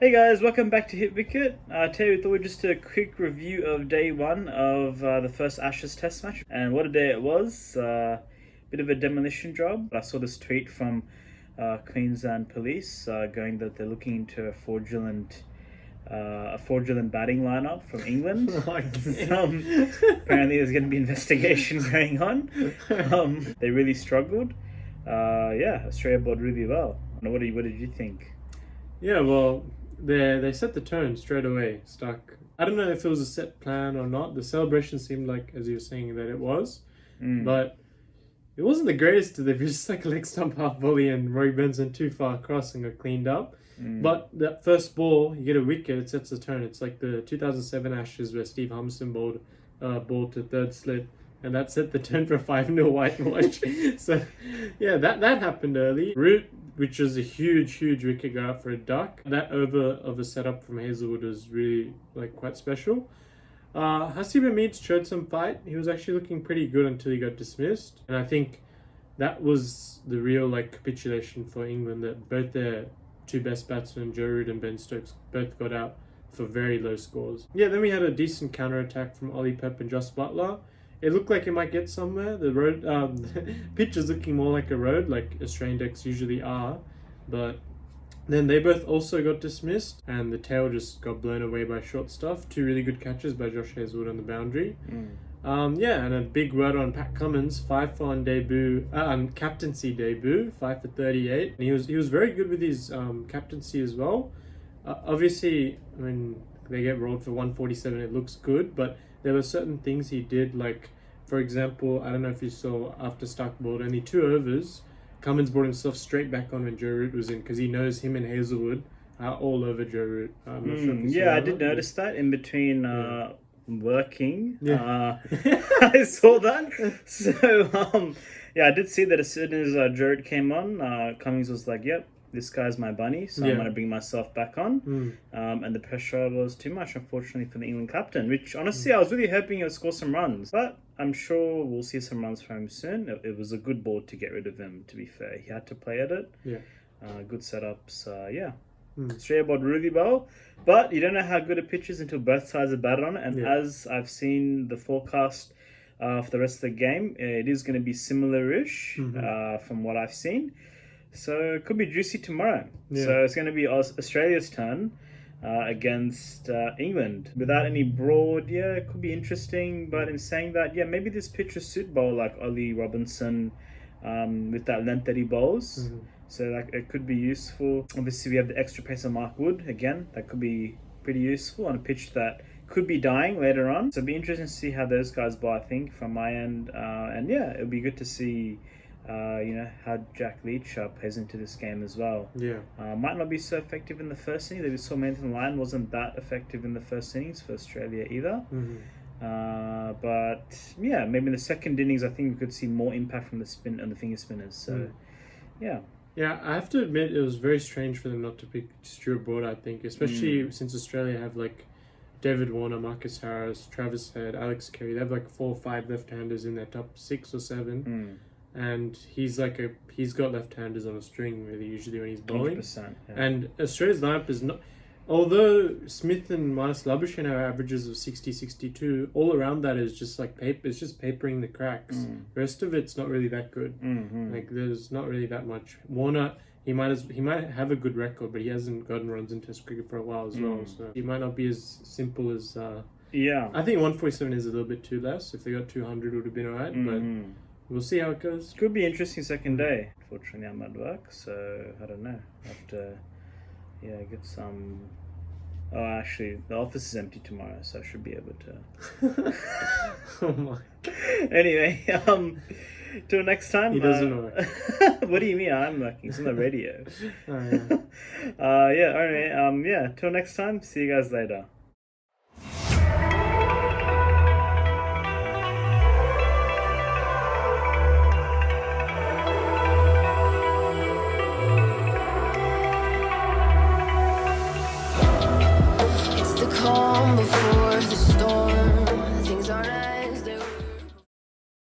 Hey guys, welcome back to Hit Wicket. Today we thought we'd just do a quick review of day one of the first Ashes Test match. And what a day it was. Bit of a demolition job. I saw this tweet from Queensland Police going that they're looking into a fraudulent batting lineup from England. Apparently there's going to be investigation going on. They really struggled. Australia bowled really well. What did you think? Yeah, well, they set the tone straight away. Stuck. I don't know if it was a set plan or not. The celebration seemed like, as you were saying, that it was, but it wasn't the greatest. They were just like a leg stump half volley, and Rory Burns went too far across and got cleaned up. But that first ball, you get a wicket, it sets the tone. It's like the 2007 Ashes where Steve Humson bowled to third slit, and that set the tone for a 5-0 whitewash. So, yeah, that happened early. Root, which was a huge wicket go out for a duck. That over of a setup from Hazelwood was really quite special. Hasib Hamid showed some fight. He was actually looking pretty good until he got dismissed. And I think that was the real capitulation for England, that both their two best batsmen, Joe Root and Ben Stokes, both got out for very low scores. Yeah, then we had a decent counter-attack from Ollie Pep and Jos Buttler. It looked like it might get somewhere. The road pitch is looking more like a road, like Australian decks usually are. But then they both also got dismissed, and the tail just got blown away by short stuff. Two really good catches by Josh Hazelwood on the boundary. And a big word on Pat Cummins, 5 for on debut, captaincy debut, 5 for 38. And he was very good with his captaincy as well. Obviously, when they get rolled for 147, it looks good, but there were certain things he did, like, for example, I don't know if you saw after Stark bowled only 2 overs, Cummins brought himself straight back on when Joe Root was in, because he knows him and Hazelwood are all over Joe Root. I'm not sure if you saw I that. did notice that in between working. I saw that. So, I did see that as soon as Joe Root came on, Cummins was like, yep, this guy's my bunny, so I'm going to bring myself back on. And the pressure was too much, unfortunately, for the England captain, which, honestly, I was really hoping he would score some runs. But I'm sure we'll see some runs from him soon. It was a good ball to get rid of him, to be fair. He had to play at it. Good setups. Australia bowled really well. But you don't know how good a pitch is until both sides are batted on it. And as I've seen the forecast for the rest of the game, it is going to be similar-ish from what I've seen. So it could be juicy tomorrow. So it's going to be Australia's turn against England. Without any broad, it could be interesting. But in saying that, maybe this pitch will suit bowl like Ollie Robinson with that length that he bowls. So it could be useful. Obviously, we have the extra pace of Mark Wood. Again, that could be pretty useful on a pitch that could be dying later on. So it'll be interesting to see how those guys bowl, I think, from my end. It'll be good to see how Jack Leach plays into this game as well. Might not be so effective in the first innings. We saw Nathan Lyon wasn't that effective in the first innings for Australia either. But maybe in the second innings, I think we could see more impact from the spin and the finger spinners. So, Yeah, I have to admit it was very strange for them not to pick Stuart Broad, I think, especially since Australia have David Warner, Marcus Harris, Travis Head, Alex Carey. They have 4 or 5 left-handers in their top 6 or 7. And he's got left-handers on a string really usually when he's bowling. 100%, And Australia's lineup is not, although Smith and Marnus Labuschagne have averages of 60, 62, all around that is just paper. It's just papering the cracks. The rest of it's not really that good. There's not really that much. Warner, he might have a good record, but he hasn't gotten runs in Test cricket for a while as well. So he might not be as simple as. I think 147 is a little bit too less. If they got 200, it would have been alright. But we'll see how it goes. Could be interesting second day. Unfortunately, I'm at work, so I don't know. I have to, get some. Oh, actually, the office is empty tomorrow, so I should be able to. Oh my. Anyway, till next time. He doesn't work. What do you mean? I'm working. It's on the radio. Oh, yeah. Anyway, till next time. See you guys later.